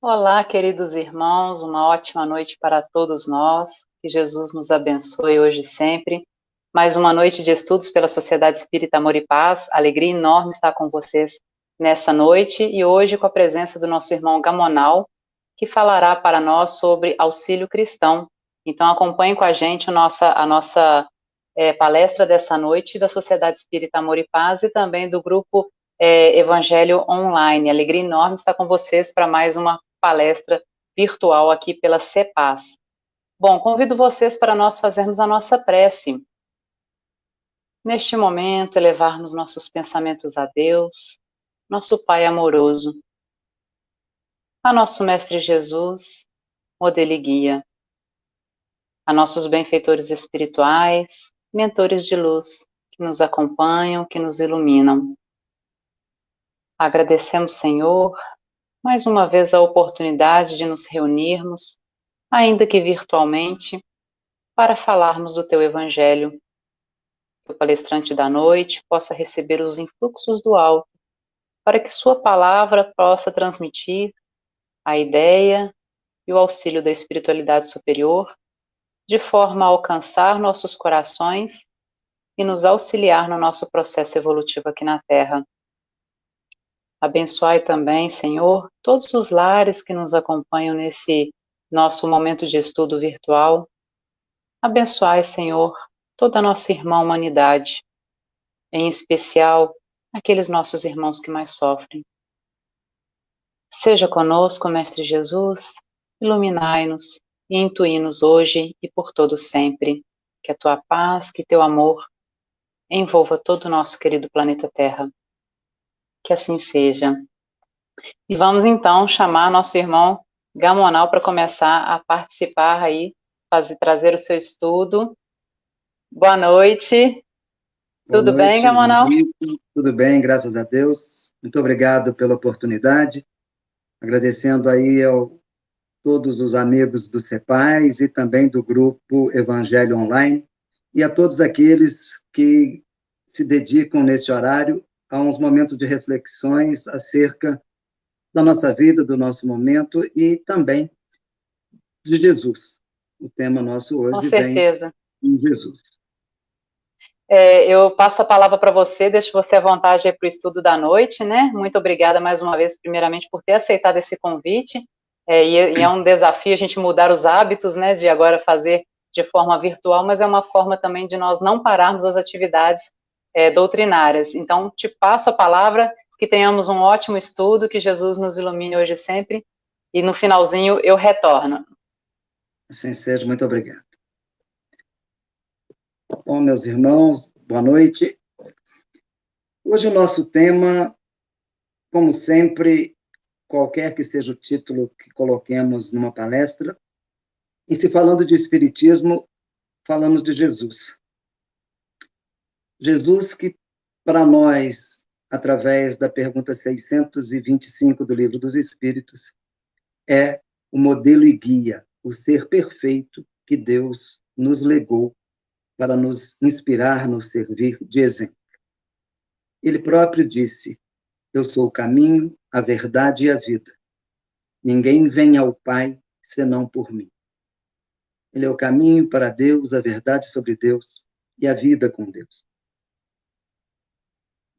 Olá, queridos irmãos, uma ótima noite para todos nós. Que Jesus nos abençoe hoje e sempre. Mais uma noite de estudos pela Sociedade Espírita Amor e Paz. Alegria enorme estar com vocês nessa noite e hoje com a presença do nosso irmão Gamonal, que falará para nós sobre auxílio cristão. Então acompanhe com a gente a nossa palestra dessa noite da Sociedade Espírita Amor e Paz e também do grupo Evangelho Online. Alegria enorme estar com vocês para mais uma palestra virtual aqui pela CEPAS. Bom, convido vocês para nós fazermos a nossa prece. Neste momento, elevarmos nossos pensamentos a Deus, nosso Pai amoroso, a nosso Mestre Jesus, modelo e guia, a nossos benfeitores espirituais, mentores de luz, que nos acompanham, que nos iluminam. Agradecemos, Senhor, mais uma vez a oportunidade de nos reunirmos, ainda que virtualmente, para falarmos do Teu Evangelho. Que o palestrante da noite possa receber os influxos do alto, para que Sua palavra possa transmitir a ideia e o auxílio da espiritualidade superior, de forma a alcançar nossos corações e nos auxiliar no nosso processo evolutivo aqui na Terra. Abençoai também, Senhor, todos os lares que nos acompanham nesse nosso momento de estudo virtual. Abençoai, Senhor, toda a nossa irmã humanidade, em especial aqueles nossos irmãos que mais sofrem. Seja conosco, Mestre Jesus, iluminai-nos e intui-nos hoje e por todo sempre. Que a tua paz, que teu amor envolva todo o nosso querido planeta Terra. Que assim seja. E vamos então chamar nosso irmão Gamonal para começar a participar aí, trazer o seu estudo. Boa noite. Boa Tudo bem, noite, Gamonal? Henrique. Tudo bem, graças a Deus. Muito obrigado pela oportunidade. Agradecendo aí a todos os amigos do CEPAS e também do grupo Evangelho Online e a todos aqueles que se dedicam nesse horário a uns momentos de reflexões acerca da nossa vida, do nosso momento e também de Jesus. O tema nosso Com hoje vem certeza. em Jesus. Eu passo a palavra para você, deixo você à vontade para o estudo da noite, né? Muito obrigada mais uma vez, primeiramente, por ter aceitado esse convite. E é um desafio a gente mudar os hábitos, né? De agora fazer de forma virtual, mas é uma forma também de nós não pararmos as atividades doutrinárias. Então, te passo a palavra, que tenhamos um ótimo estudo, que Jesus nos ilumine hoje e sempre, e no finalzinho eu retorno. Assim seja, muito obrigado. Bom, meus irmãos, boa noite. Hoje o nosso tema, como sempre, qualquer que seja o título que coloquemos numa palestra, e se falando de Espiritismo, falamos de Jesus. Jesus que, para nós, através da pergunta 625 do Livro dos Espíritos, é o modelo e guia, o ser perfeito que Deus nos legou para nos inspirar, nos servir de exemplo. Ele próprio disse: eu sou o caminho, a verdade e a vida. Ninguém vem ao Pai senão por mim. Ele é o caminho para Deus, a verdade sobre Deus e a vida com Deus.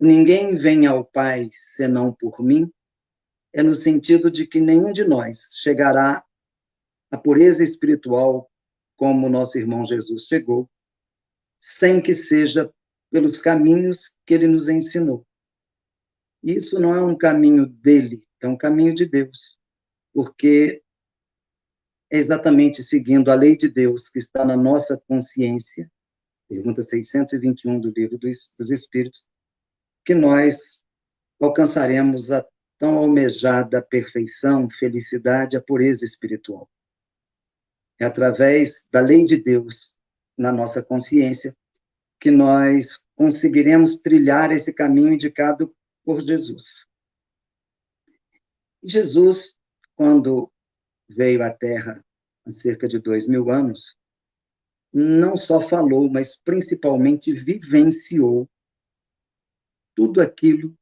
Ninguém vem ao Pai senão por mim, é no sentido de que nenhum de nós chegará à pureza espiritual como o nosso irmão Jesus chegou, sem que seja pelos caminhos que ele nos ensinou. Isso não é um caminho dele, é um caminho de Deus, porque é exatamente seguindo a lei de Deus que está na nossa consciência, pergunta 621 do Livro dos Espíritos, que nós alcançaremos a tão almejada perfeição, felicidade, a pureza espiritual. É através da lei de Deus na nossa consciência que nós conseguiremos trilhar esse caminho indicado por Jesus. Jesus, quando veio à Terra há cerca de 2000 anos, não só falou, mas principalmente vivenciou tudo aquilo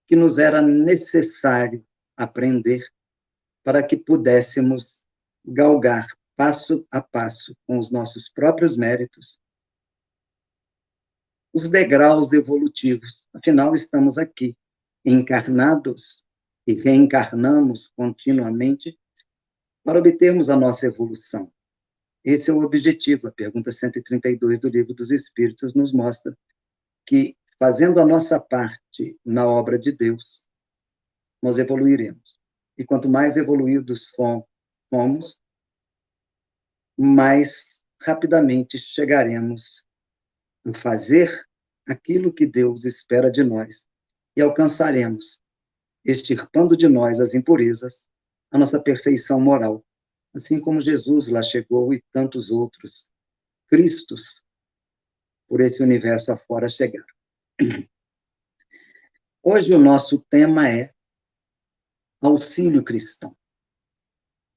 que nos era necessário aprender para que pudéssemos galgar passo a passo, com os nossos próprios méritos, os degraus evolutivos. Afinal, estamos aqui, encarnados e reencarnamos continuamente para obtermos a nossa evolução. Esse é o objetivo. A pergunta 132 do Livro dos Espíritos nos mostra que, fazendo a nossa parte na obra de Deus, nós evoluiremos. E quanto mais evoluídos fomos, mais rapidamente chegaremos a fazer aquilo que Deus espera de nós e alcançaremos, extirpando de nós as impurezas, a nossa perfeição moral, assim como Jesus lá chegou e tantos outros Cristos por esse universo afora chegaram. Hoje o nosso tema é auxílio cristão.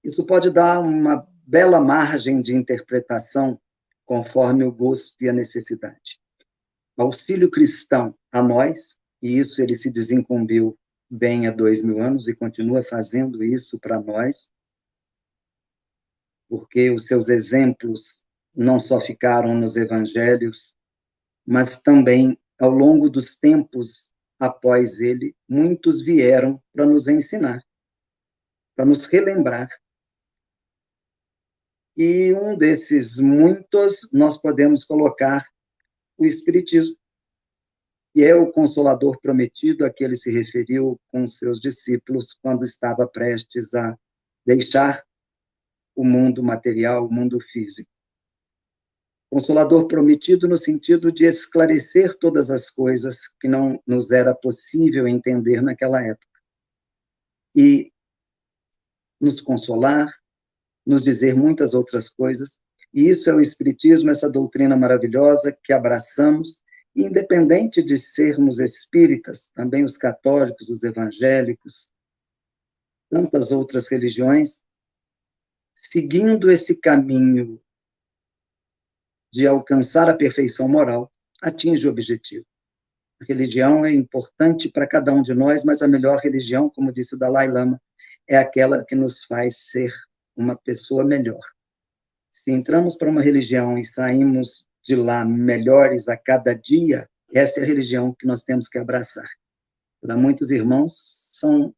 Isso pode dar uma bela margem de interpretação conforme o gosto e a necessidade. Auxílio cristão a nós, e isso ele se desincumbiu bem há 2000 anos e continua fazendo isso para nós, porque os seus exemplos não só ficaram nos evangelhos, mas também, ao longo dos tempos após ele, muitos vieram para nos ensinar, para nos relembrar. E um desses muitos, nós podemos colocar o Espiritismo, que é o Consolador prometido a que ele se referiu com seus discípulos quando estava prestes a deixar o mundo material, o mundo físico. Consolador prometido no sentido de esclarecer todas as coisas que não nos era possível entender naquela época. E nos consolar, nos dizer muitas outras coisas. E isso é o Espiritismo, essa doutrina maravilhosa que abraçamos, independente de sermos espíritas, também os católicos, os evangélicos, tantas outras religiões, seguindo esse caminho de alcançar a perfeição moral, atinge o objetivo. A religião é importante para cada um de nós, mas a melhor religião, como disse o Dalai Lama, é aquela que nos faz ser uma pessoa melhor. Se entramos para uma religião e saímos de lá melhores a cada dia, essa é a religião que nós temos que abraçar. Para muitos irmãos, são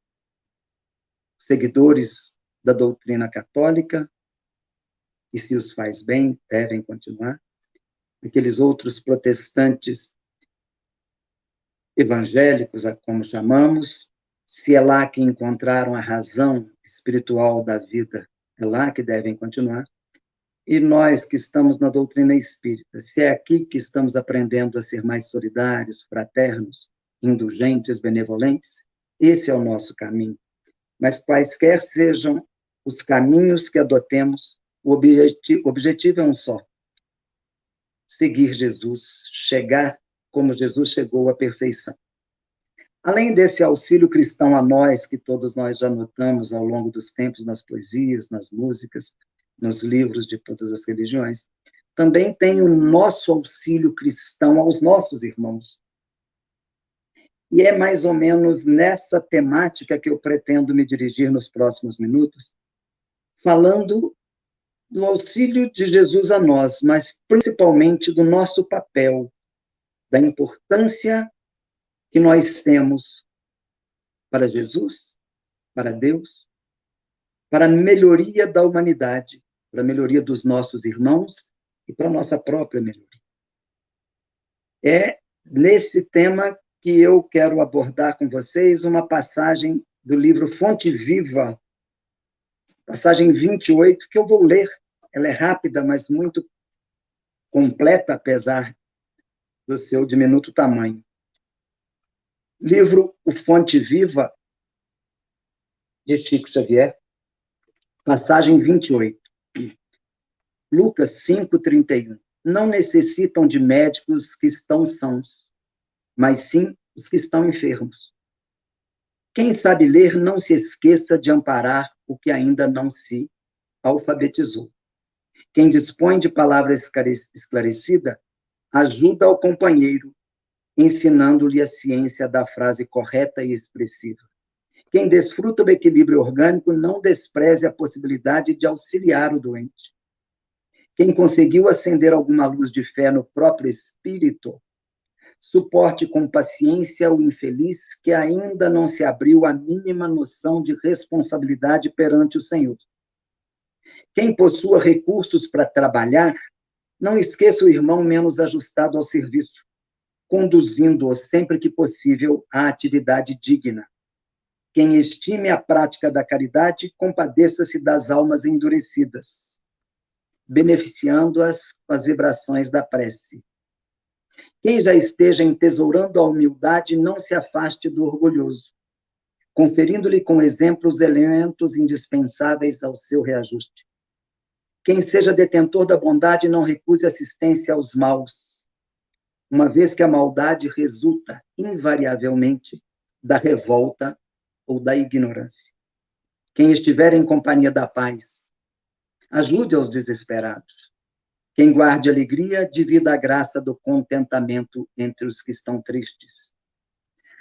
seguidores da doutrina católica, e se os faz bem, devem continuar. Aqueles outros protestantes evangélicos, como chamamos, se é lá que encontraram a razão espiritual da vida, é lá que devem continuar. E nós que estamos na doutrina espírita, se é aqui que estamos aprendendo a ser mais solidários, fraternos, indulgentes, benevolentes, esse é o nosso caminho. Mas quaisquer sejam os caminhos que adotemos, o objetivo é um só: seguir Jesus, chegar como Jesus chegou à perfeição. Além desse auxílio cristão a nós, que todos nós já notamos ao longo dos tempos nas poesias, nas músicas, nos livros de todas as religiões, também tem o nosso auxílio cristão aos nossos irmãos. E é mais ou menos nessa temática que eu pretendo me dirigir nos próximos minutos, falando do auxílio de Jesus a nós, mas principalmente do nosso papel, da importância que nós temos para Jesus, para Deus, para a melhoria da humanidade, para a melhoria dos nossos irmãos e para a nossa própria melhoria. É nesse tema que eu quero abordar com vocês uma passagem do livro Fonte Viva, passagem 28, que eu vou ler. Ela é rápida, mas muito completa, apesar do seu diminuto tamanho. Livro O Fonte Viva, de Chico Xavier, passagem 28. Lucas 5:31. Não necessitam de médicos que estão sãos, mas sim os que estão enfermos. Quem sabe ler, não se esqueça de amparar o que ainda não se alfabetizou. Quem dispõe de palavra esclarecida, ajuda ao companheiro, ensinando-lhe a ciência da frase correta e expressiva. Quem desfruta do equilíbrio orgânico não despreze a possibilidade de auxiliar o doente. Quem conseguiu acender alguma luz de fé no próprio espírito, suporte com paciência o infeliz que ainda não se abriu à mínima noção de responsabilidade perante o Senhor. Quem possua recursos para trabalhar, não esqueça o irmão menos ajustado ao serviço, conduzindo-o sempre que possível à atividade digna. Quem estime a prática da caridade, compadeça-se das almas endurecidas, beneficiando-as com as vibrações da prece. Quem já esteja entesourando a humildade, não se afaste do orgulhoso, conferindo-lhe com exemplo os elementos indispensáveis ao seu reajuste. Quem seja detentor da bondade, não recuse assistência aos maus, uma vez que a maldade resulta, invariavelmente, da revolta ou da ignorância. Quem estiver em companhia da paz, ajude aos desesperados. Quem guarde alegria, divida a graça do contentamento entre os que estão tristes.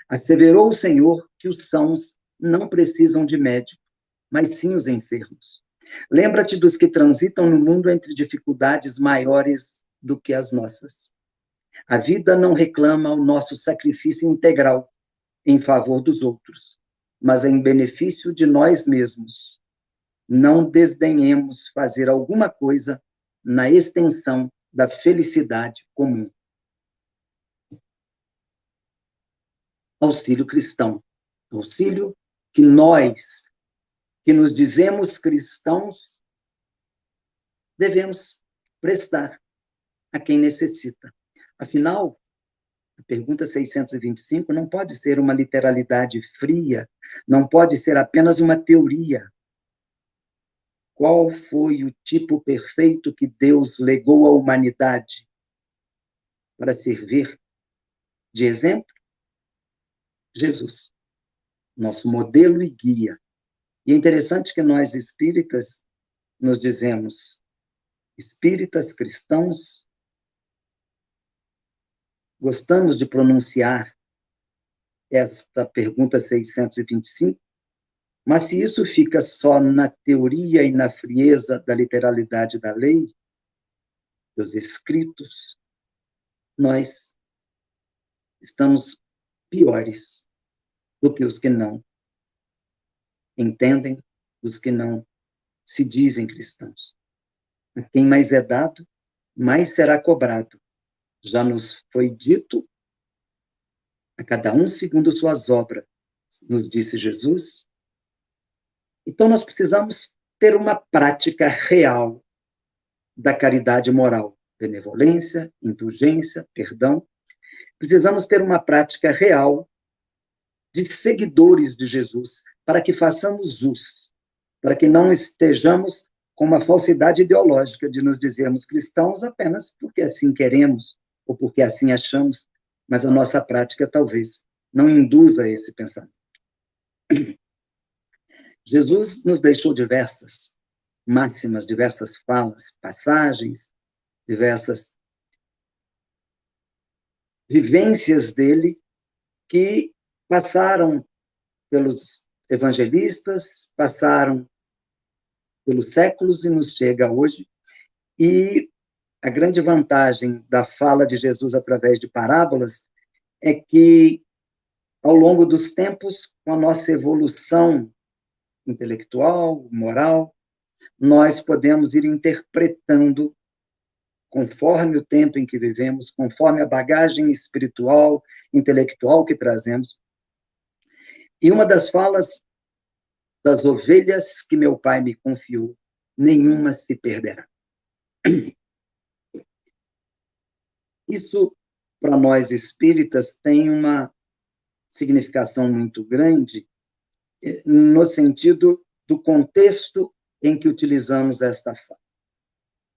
Asseverou o Senhor que os sãos não precisam de médico, mas sim os enfermos. Lembra-te dos que transitam no mundo entre dificuldades maiores do que as nossas. A vida não reclama o nosso sacrifício integral em favor dos outros, mas em benefício de nós mesmos. Não desdenhemos fazer alguma coisa na extensão da felicidade comum. Auxílio cristão. Auxílio que nós, que nos dizemos cristãos, devemos prestar a quem necessita. Afinal, a pergunta 625 não pode ser uma literalidade fria, não pode ser apenas uma teoria. Qual foi o tipo perfeito que Deus legou à humanidade para servir de exemplo? Jesus, nosso modelo e guia. E é interessante que nós espíritas nos dizemos espíritas cristãos, gostamos de pronunciar esta pergunta 625, mas se isso fica só na teoria e na frieza da literalidade da lei, dos escritos, nós estamos piores do que os que não entendem, dos que não se dizem cristãos. A quem mais é dado, mais será cobrado. Já nos foi dito, a cada um segundo suas obras, nos disse Jesus. Então, nós precisamos ter uma prática real da caridade moral, benevolência, indulgência, perdão. Precisamos ter uma prática real de seguidores de Jesus, para que façamos jus, para que não estejamos com uma falsidade ideológica de nos dizermos cristãos apenas porque assim queremos, ou porque assim achamos, mas a nossa prática talvez não induza esse pensamento. Jesus nos deixou diversas máximas, diversas falas, passagens, diversas vivências dele que passaram pelos evangelistas, passaram pelos séculos e nos chega hoje. E a grande vantagem da fala de Jesus através de parábolas é que, ao longo dos tempos, com a nossa evolução intelectual, moral, nós podemos ir interpretando, conforme o tempo em que vivemos, conforme a bagagem espiritual, intelectual que trazemos. E uma das falas das ovelhas que meu pai me confiou, nenhuma se perderá. Isso, para nós espíritas, tem uma significação muito grande, no sentido do contexto em que utilizamos esta fala.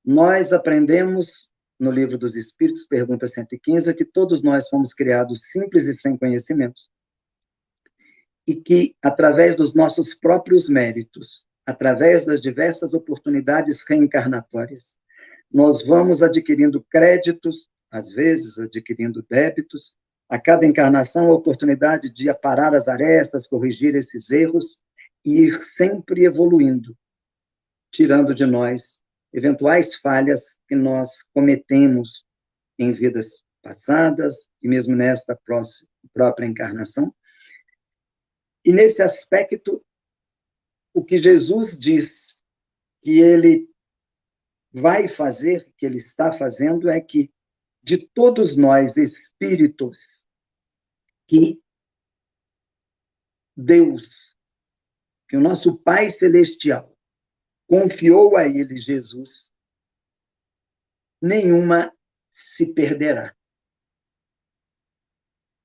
Nós aprendemos, no Livro dos Espíritos, pergunta 115, que todos nós fomos criados simples e sem conhecimentos, e que, através dos nossos próprios méritos, através das diversas oportunidades reencarnatórias, nós vamos adquirindo créditos, às vezes adquirindo débitos, a cada encarnação a oportunidade de aparar as arestas, corrigir esses erros e ir sempre evoluindo, tirando de nós eventuais falhas que nós cometemos em vidas passadas e mesmo nesta própria encarnação. E nesse aspecto, o que Jesus diz que ele vai fazer, que ele está fazendo, é que de todos nós, espíritos, que Deus, que o nosso Pai Celestial confiou a ele, Jesus, nenhuma se perderá.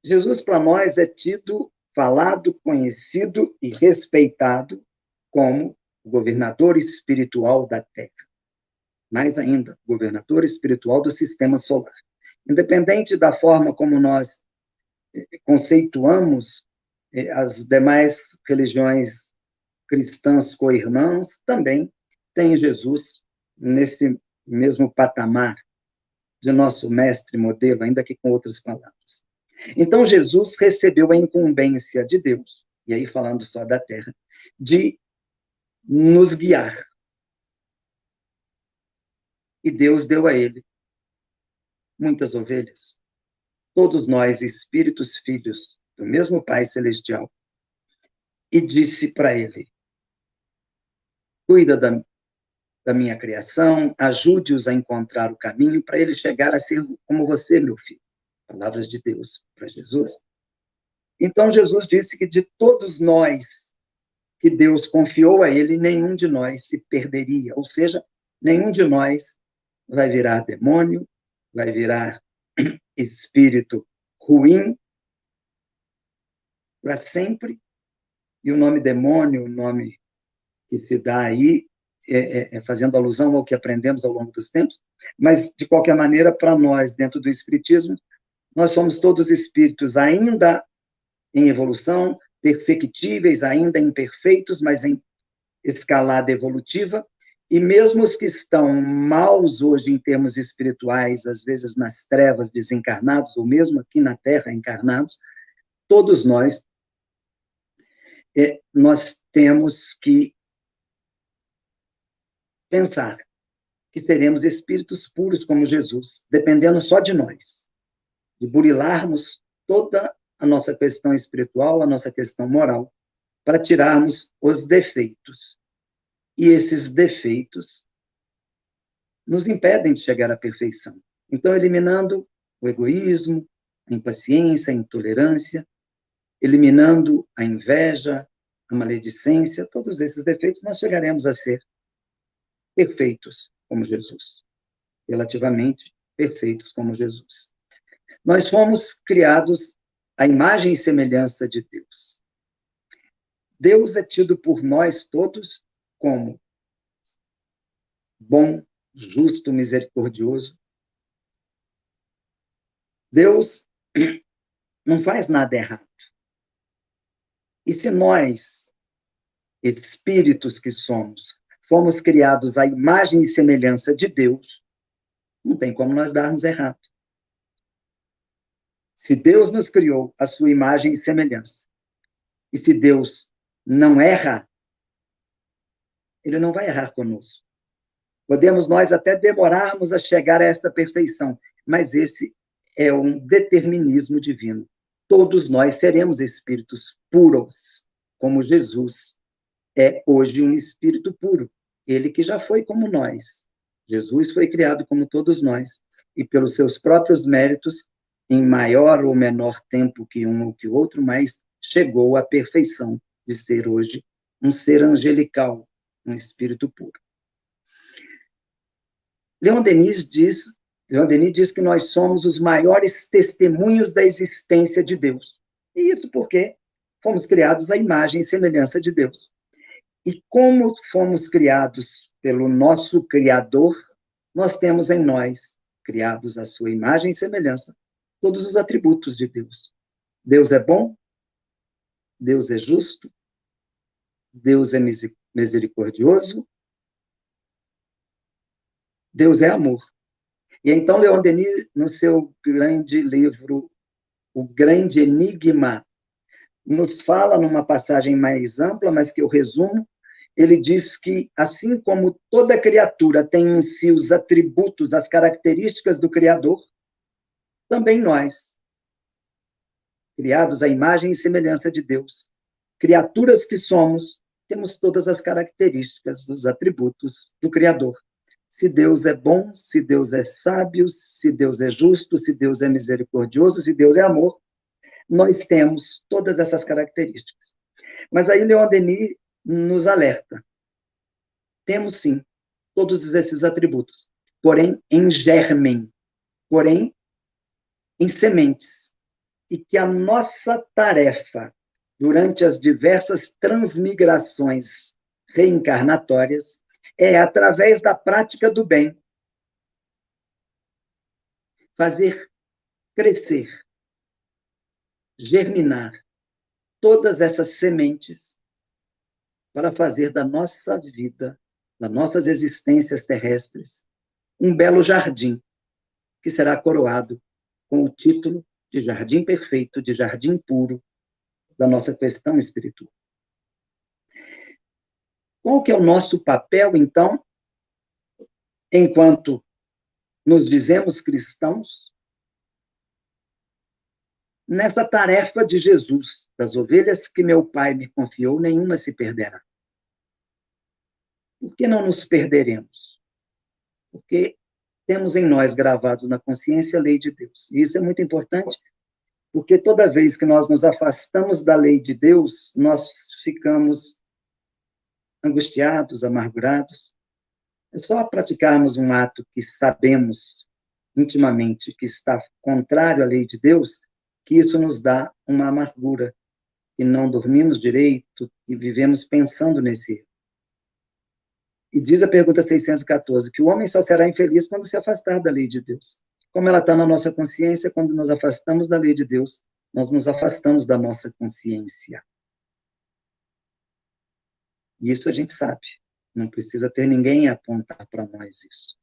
Jesus, para nós, é tido, falado, conhecido e respeitado como o governador espiritual da Terra. Mais ainda, governador espiritual do sistema solar. Independente da forma como nós conceituamos as demais religiões cristãs co-irmãs, também tem Jesus nesse mesmo patamar de nosso mestre modelo, ainda que com outras palavras. Então, Jesus recebeu a incumbência de Deus, e aí falando só da Terra, de nos guiar. E Deus deu a ele muitas ovelhas. Todos nós, espíritos filhos do mesmo Pai Celestial, e disse para ele: cuida da minha criação, ajude-os a encontrar o caminho para ele chegar a ser como você, meu filho. Palavras de Deus para Jesus. Então, Jesus disse que de todos nós que Deus confiou a ele, nenhum de nós se perderia, ou seja, nenhum de nós vai virar demônio, vai virar espírito ruim para sempre. E o nome demônio, o nome que se dá aí, fazendo alusão ao que aprendemos ao longo dos tempos, mas, de qualquer maneira, para nós, dentro do Espiritismo, nós somos todos espíritos ainda em evolução, perfectíveis, ainda imperfeitos, mas em escalada evolutiva, e mesmo os que estão maus hoje em termos espirituais, às vezes nas trevas desencarnados, ou mesmo aqui na Terra encarnados, todos nós temos que pensar que seremos espíritos puros como Jesus, dependendo só de nós, de burilarmos toda a nossa questão espiritual, a nossa questão moral, para tirarmos os defeitos. E esses defeitos nos impedem de chegar à perfeição. Então, eliminando o egoísmo, a impaciência, a intolerância, eliminando a inveja, a maledicência, todos esses defeitos, nós chegaremos a ser perfeitos como Jesus. Relativamente perfeitos como Jesus. Nós fomos criados à imagem e semelhança de Deus. Deus é tido por nós todos como bom, justo, misericordioso. Deus não faz nada errado. E se nós, espíritos que somos, fomos criados à imagem e semelhança de Deus, não tem como nós darmos errado. Se Deus nos criou à sua imagem e semelhança, e se Deus não erra, ele não vai errar conosco. Podemos nós até demorarmos a chegar a esta perfeição, mas esse é um determinismo divino. Todos nós seremos espíritos puros, como Jesus é hoje um espírito puro. Ele que já foi como nós. Jesus foi criado como todos nós, e pelos seus próprios méritos, em maior ou menor tempo que um ou que o outro, mas chegou à perfeição de ser hoje um ser angelical, um espírito puro. Leon Denis diz que nós somos os maiores testemunhos da existência de Deus. E isso porque fomos criados à imagem e semelhança de Deus. E como fomos criados pelo nosso Criador, nós temos em nós, criados à sua imagem e semelhança, todos os atributos de Deus. Deus é bom, Deus é justo, Deus é misericordioso, Deus é amor. E então Leon Denis, no seu grande livro o grande enigma, nos fala numa passagem mais ampla, mas que eu resumo. Ele diz que, assim como toda criatura tem em si os atributos, as características do Criador, também nós, criados à imagem e semelhança de Deus, criaturas que somos, temos todas as características, os atributos do Criador. Se Deus é bom, se Deus é sábio, se Deus é justo, se Deus é misericordioso, se Deus é amor, nós temos todas essas características. Mas aí Leon Denis nos alerta. Temos, sim, todos esses atributos, porém em germen, porém em sementes. E que a nossa tarefa, durante as diversas transmigrações reencarnatórias, é, através da prática do bem, fazer crescer, germinar todas essas sementes para fazer da nossa vida, das nossas existências terrestres, um belo jardim que será coroado com o título de jardim perfeito, de jardim puro da nossa questão espiritual. Qual que é o nosso papel, então, enquanto nos dizemos cristãos, nessa tarefa de Jesus? Das ovelhas que meu Pai me confiou, nenhuma se perderá. Por que não nos perderemos? Porque temos em nós gravados na consciência a lei de Deus. E isso é muito importante, porque toda vez que nós nos afastamos da lei de Deus, nós ficamos angustiados, amargurados. É só praticarmos um ato que sabemos intimamente que está contrário à lei de Deus, que isso nos dá uma amargura, e não dormimos direito e vivemos pensando nesse erro. E diz a pergunta 614, que o homem só será infeliz quando se afastar da lei de Deus. Como ela está na nossa consciência, quando nos afastamos da lei de Deus, nós nos afastamos da nossa consciência. E isso a gente sabe. Não precisa ter ninguém a apontar para nós isso.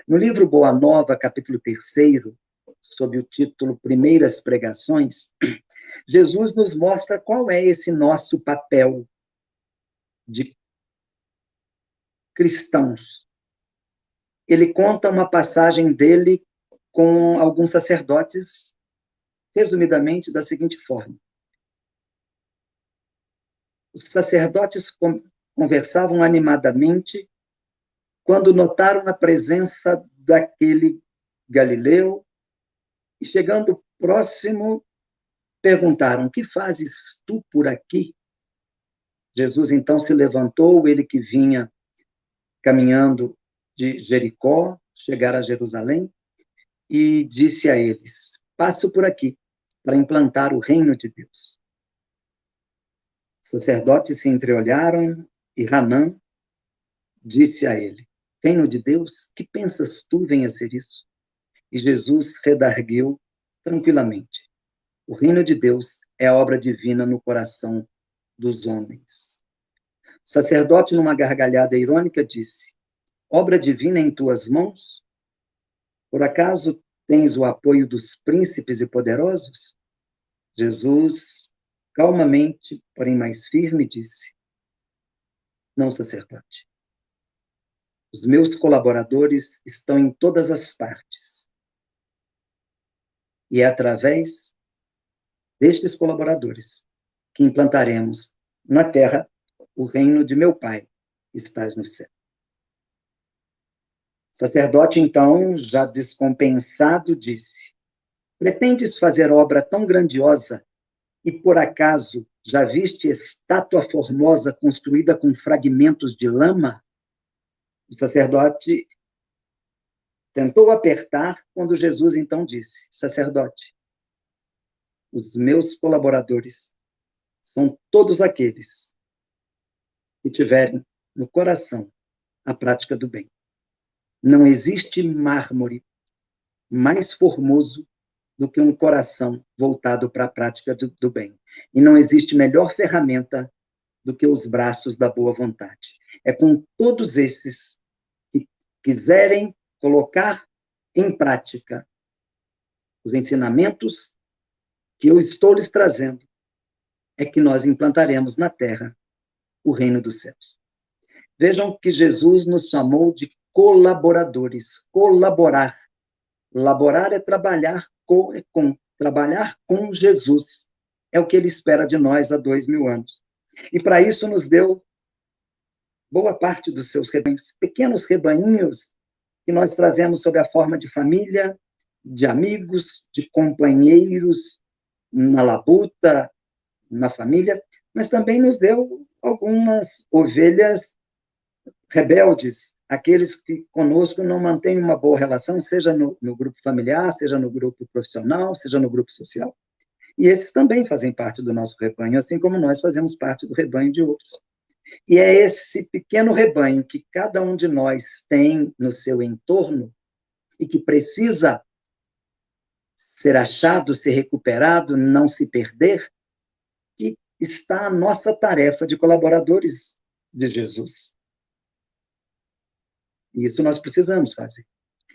No livro Boa Nova, capítulo 3, sob o título Primeiras Pregações, Jesus nos mostra qual é esse nosso papel de cristãos. Ele conta uma passagem dele com alguns sacerdotes, resumidamente, da seguinte forma. Os sacerdotes conversavam animadamente quando notaram a presença daquele Galileu e, chegando próximo, perguntaram: que fazes tu por aqui? Jesus então se levantou, ele que vinha caminhando de Jericó, chegar a Jerusalém, e disse a eles: passo por aqui para implantar o reino de Deus. Os sacerdotes se entreolharam e Hanã disse a ele: reino de Deus, que pensas tu venha ser isso? E Jesus redarguiu tranquilamente: o reino de Deus é a obra divina no coração dos homens. O sacerdote, numa gargalhada irônica, disse: obra divina em tuas mãos? Por acaso tens o apoio dos príncipes e poderosos? Jesus, calmamente, porém mais firme, disse: não, sacerdote. Os meus colaboradores estão em todas as partes. E é através destes colaboradores que implantaremos na terra o reino de meu Pai, que estás no céu. O sacerdote, então, já descompensado, disse: pretendes fazer obra tão grandiosa e, por acaso, já viste estátua formosa construída com fragmentos de lama? O sacerdote tentou apertar quando Jesus então disse: sacerdote, os meus colaboradores são todos aqueles que tiverem no coração a prática do bem. Não existe mármore mais formoso do que um coração voltado para a prática do bem. E não existe melhor ferramenta do que os braços da boa vontade. É com todos esses que quiserem colocar em prática os ensinamentos que eu estou lhes trazendo é que nós implantaremos na terra o reino dos céus. Vejam que Jesus nos chamou de colaboradores, colaborar. Laborar é trabalhar com. Trabalhar com Jesus. É o que ele espera de nós há 2000 anos. E para isso nos deu boa parte dos seus rebanhos, pequenos rebanhinhos que nós trazemos sob a forma de família, de amigos, de companheiros, na labuta, na família, mas também nos deu algumas ovelhas rebeldes, aqueles que conosco não mantêm uma boa relação, seja no grupo familiar, seja no grupo profissional, seja no grupo social. E esses também fazem parte do nosso rebanho, assim como nós fazemos parte do rebanho de outros. E é esse pequeno rebanho que cada um de nós tem no seu entorno e que precisa ser achado, ser recuperado, não se perder, que está a nossa tarefa de colaboradores de Jesus. E isso nós precisamos fazer.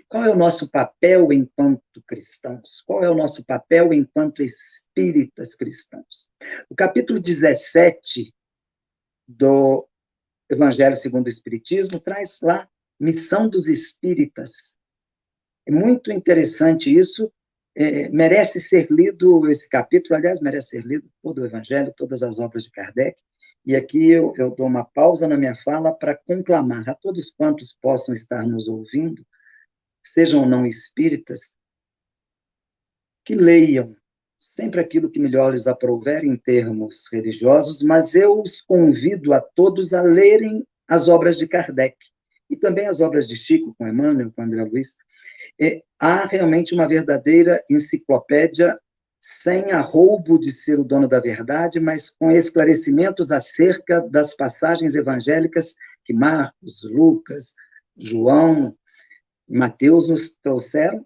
Qual é o nosso papel enquanto cristãos? Qual é o nosso papel enquanto espíritas cristãos? O capítulo 17 do Evangelho segundo o Espiritismo traz lá missão dos espíritas. É muito interessante isso, merece ser lido esse capítulo, aliás, merece ser lido todo o Evangelho, todas as obras de Kardec, e aqui eu dou uma pausa na minha fala para conclamar a todos quantos possam estar nos ouvindo, sejam ou não espíritas, que leiam sempre aquilo que melhor lhes aprouver em termos religiosos, mas eu os convido a todos a lerem as obras de Kardec, e também as obras de Chico, com Emmanuel, com André Luiz. Há realmente uma verdadeira enciclopédia sem arroubo de ser o dono da verdade, mas com esclarecimentos acerca das passagens evangélicas que Marcos, Lucas, João, Mateus nos trouxeram.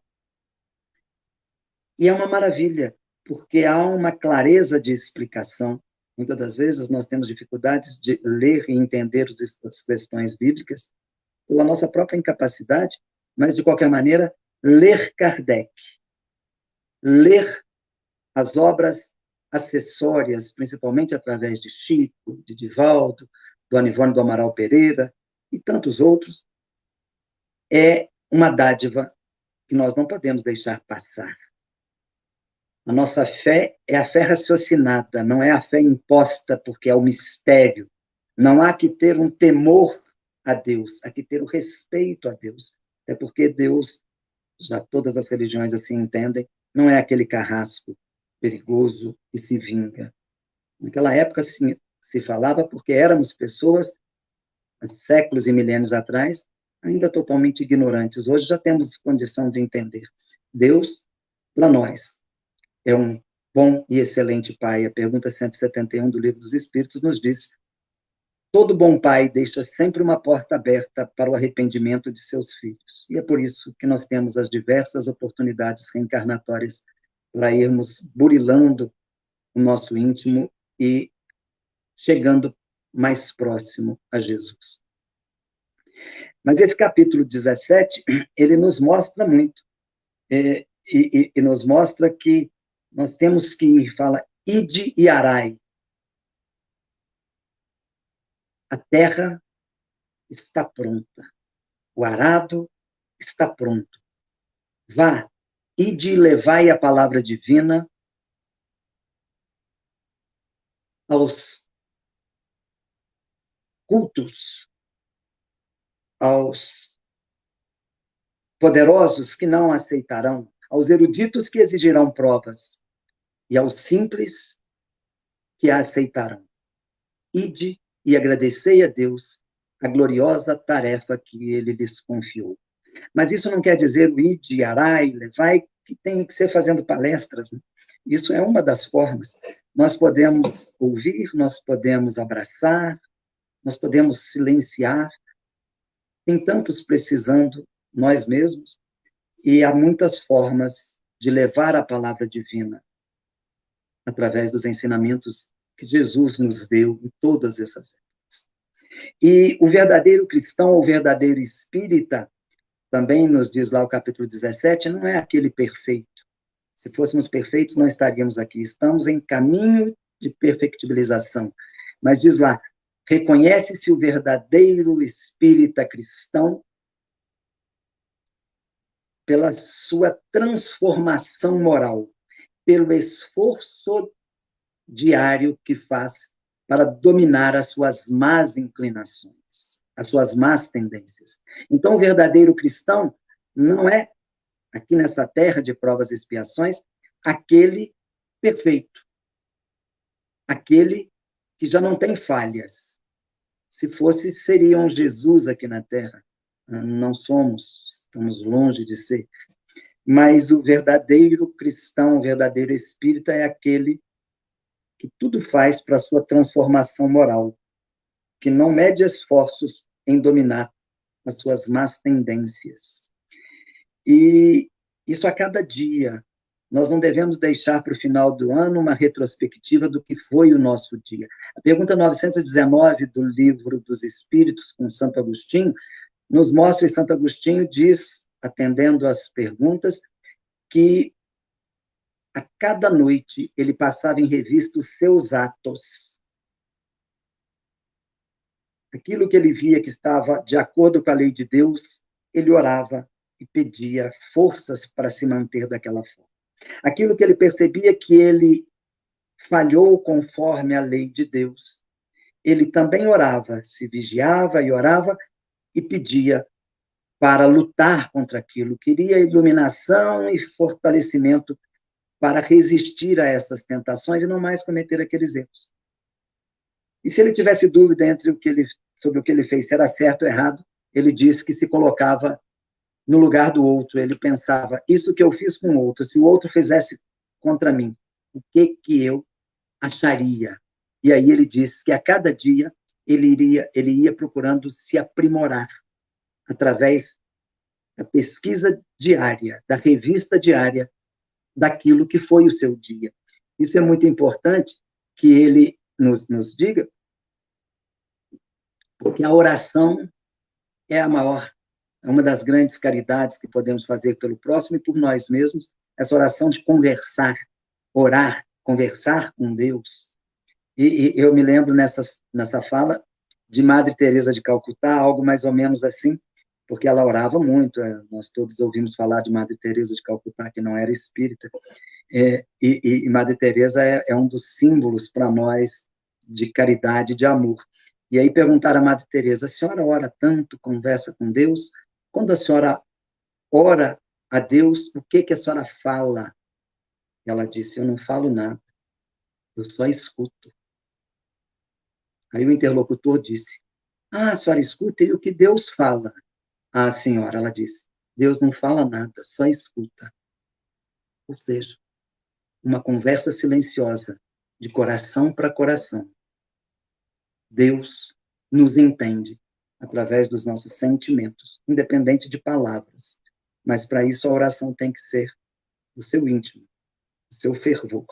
E é uma maravilha, porque há uma clareza de explicação. Muitas das vezes nós temos dificuldades de ler e entender as questões bíblicas pela nossa própria incapacidade, mas, de qualquer maneira, ler Kardec, ler as obras acessórias, principalmente através de Chico, de Divaldo, do Anivone do Amaral Pereira e tantos outros, é uma dádiva que nós não podemos deixar passar. A nossa fé é a fé raciocinada, não é a fé imposta, porque é o mistério. Não há que ter um temor a Deus, há que ter o respeito a Deus. Até porque Deus, já todas as religiões assim entendem, não é aquele carrasco perigoso que se vinga. Naquela época se falava porque éramos pessoas, há séculos e milênios atrás, ainda totalmente ignorantes. Hoje já temos condição de entender. Deus, para nós, é um bom e excelente Pai. A pergunta 171 do Livro dos Espíritos nos diz: todo bom pai deixa sempre uma porta aberta para o arrependimento de seus filhos. E é por isso que nós temos as diversas oportunidades reencarnatórias para irmos burilando o nosso íntimo e chegando mais próximo a Jesus. Mas esse capítulo 17, ele nos mostra muito, e nos mostra que nós temos que ir, fala, ide e arai. A terra está pronta, o arado está pronto. Vá, ide e levai a palavra divina aos cultos, aos poderosos que não aceitarão, aos eruditos que exigirão provas, e aos simples que a aceitarão. Ide e agradecei a Deus a gloriosa tarefa que ele lhes confiou. Mas isso não quer dizer o ide, e arai, levai, que tem que ser fazendo palestras. Né? Isso é uma das formas. Nós podemos ouvir, nós podemos abraçar, nós podemos silenciar. Tem tantos precisando, nós mesmos, e há muitas formas de levar a palavra divina através dos ensinamentos que Jesus nos deu em todas essas épocas. E o verdadeiro cristão, o verdadeiro espírita, também nos diz lá o capítulo 17, não é aquele perfeito. Se fôssemos perfeitos, não estaríamos aqui. Estamos em caminho de perfectibilização. Mas diz lá, reconhece-se o verdadeiro espírita cristão pela sua transformação moral, pelo esforço diário que faz para dominar as suas más inclinações, as suas más tendências. Então, o verdadeiro cristão não é, aqui nessa terra de provas e expiações, aquele perfeito, aquele que já não tem falhas. Se fosse, seriam Jesus aqui na terra. Não somos, estamos longe de ser. Mas o verdadeiro cristão, o verdadeiro espírita é aquele que tudo faz para a sua transformação moral, que não mede esforços em dominar as suas más tendências. E isso a cada dia. Nós não devemos deixar para o final do ano uma retrospectiva do que foi o nosso dia. A pergunta 919 do Livro dos Espíritos, com Santo Agostinho, nos mostra, e Santo Agostinho diz, atendendo às perguntas, que a cada noite ele passava em revista os seus atos. Aquilo que ele via que estava de acordo com a lei de Deus, ele orava e pedia forças para se manter daquela forma. Aquilo que ele percebia que ele falhou conforme a lei de Deus, ele também orava, se vigiava e orava e pedia para lutar contra aquilo, queria iluminação e fortalecimento para resistir a essas tentações e não mais cometer aqueles erros. E se ele tivesse dúvida sobre o que ele fez, se era certo ou errado, ele disse que se colocava no lugar do outro, ele pensava, isso que eu fiz com o outro, se o outro fizesse contra mim, o que eu acharia? E aí ele disse que a cada dia ele ia procurando se aprimorar através da pesquisa diária, da revista diária, daquilo que foi o seu dia. Isso é muito importante que ele nos diga, porque a oração é uma das grandes caridades que podemos fazer pelo próximo e por nós mesmos, essa oração de conversar, orar, conversar com Deus. E eu me lembro nessa fala de Madre Teresa de Calcutá, algo mais ou menos assim, porque ela orava muito, nós todos ouvimos falar de Madre Teresa de Calcutá, que não era espírita, e Madre Teresa é um dos símbolos para nós de caridade e de amor. E aí perguntaram a Madre Teresa, a senhora ora tanto, conversa com Deus? Quando a senhora ora a Deus, o que a senhora fala? Ela disse, eu não falo nada, eu só escuto. Aí o interlocutor disse, a senhora escuta, e o que Deus fala? Ah, senhora, ela disse, Deus não fala nada, só escuta. Ou seja, uma conversa silenciosa, de coração para coração. Deus nos entende através dos nossos sentimentos, independente de palavras. Mas para isso a oração tem que ser do seu íntimo, do seu fervor.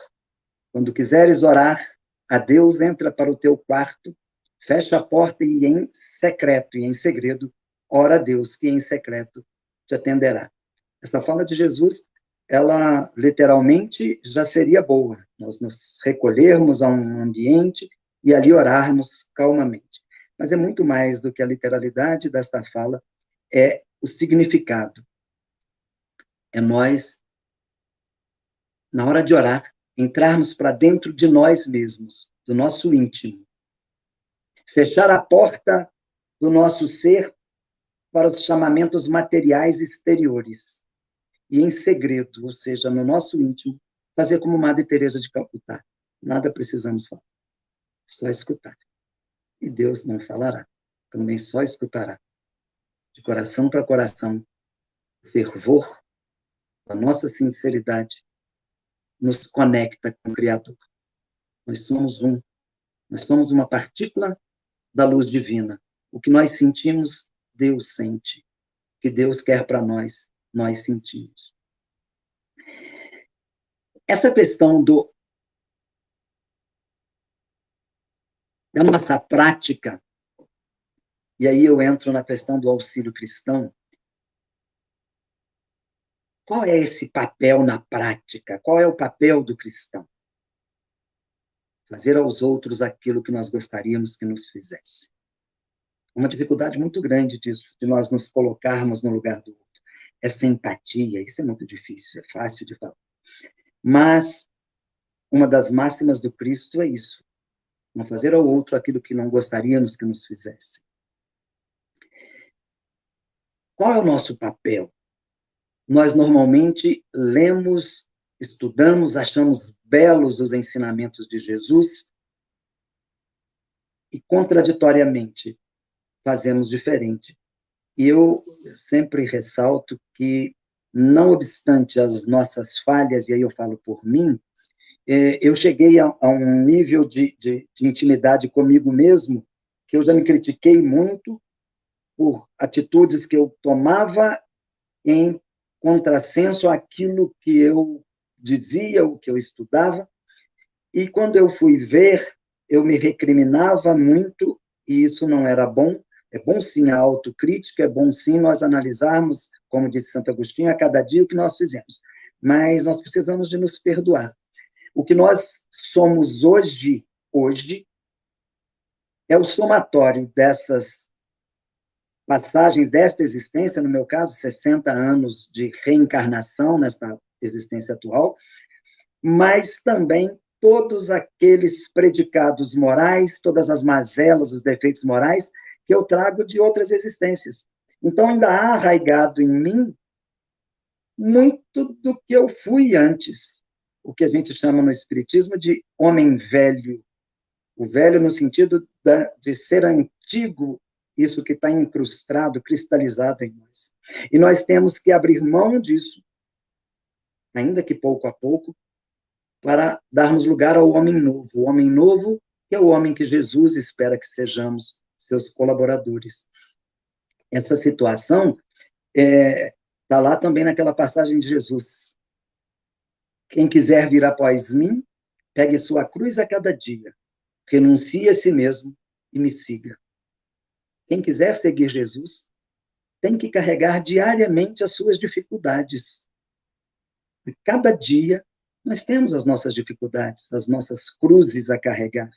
Quando quiseres orar a Deus, entra para o teu quarto, fecha a porta e em secreto e em segredo, ora a Deus, que em secreto te atenderá. Essa fala de Jesus, ela literalmente já seria boa, nós nos recolhermos a um ambiente e ali orarmos calmamente. Mas é muito mais do que a literalidade desta fala, é o significado. É nós, na hora de orar, entrarmos para dentro de nós mesmos, do nosso íntimo. Fechar a porta do nosso ser para os chamamentos materiais exteriores. E em segredo, ou seja, no nosso íntimo, fazer como Madre Teresa de Calcutá. Nada precisamos falar, só escutar. E Deus não falará, também só escutará. De coração para coração, o fervor, a nossa sinceridade, nos conecta com o Criador. Nós somos um. Nós somos uma partícula da luz divina. O que nós sentimos, Deus sente. O que Deus quer para nós, nós sentimos. Essa questão da nossa prática, e aí eu entro na questão do auxílio cristão, Qual é esse papel na prática? Qual é o papel do cristão? Fazer aos outros aquilo que nós gostaríamos que nos fizesse. Uma dificuldade muito grande disso, de nós nos colocarmos no lugar do outro. Essa empatia, isso é muito difícil, é fácil de falar. Mas uma das máximas do Cristo é isso. Não fazer ao outro aquilo que não gostaríamos que nos fizesse. Qual é o nosso papel? Nós normalmente lemos, estudamos, achamos belos os ensinamentos de Jesus e, contraditoriamente, fazemos diferente. E eu sempre ressalto que, não obstante as nossas falhas, e aí eu falo por mim, eu cheguei a um nível de intimidade comigo mesmo, que eu já me critiquei muito por atitudes que eu tomava em contrassenso àquilo que eu dizia, o que eu estudava, e quando eu fui ver, eu me recriminava muito, e isso não era bom. É bom sim a autocrítica, é bom sim nós analisarmos, como disse Santo Agostinho, a cada dia o que nós fizemos, mas nós precisamos de nos perdoar. O que nós somos hoje é o somatório dessas passagens desta existência, no meu caso, 60 anos de reencarnação nesta existência atual, mas também todos aqueles predicados morais, todas as mazelas, os defeitos morais que eu trago de outras existências. Então, ainda há arraigado em mim muito do que eu fui antes, o que a gente chama no Espiritismo de homem velho. O velho no sentido de ser antigo, isso que está incrustado, cristalizado em nós. E nós temos que abrir mão disso, ainda que pouco a pouco, para darmos lugar ao homem novo. O homem novo, que é o homem que Jesus espera que sejamos seus colaboradores. Essa situação está lá também naquela passagem de Jesus. Quem quiser vir após mim, pegue sua cruz a cada dia, renuncie a si mesmo e me siga. Quem quiser seguir Jesus, tem que carregar diariamente as suas dificuldades. E cada dia nós temos as nossas dificuldades, as nossas cruzes a carregar.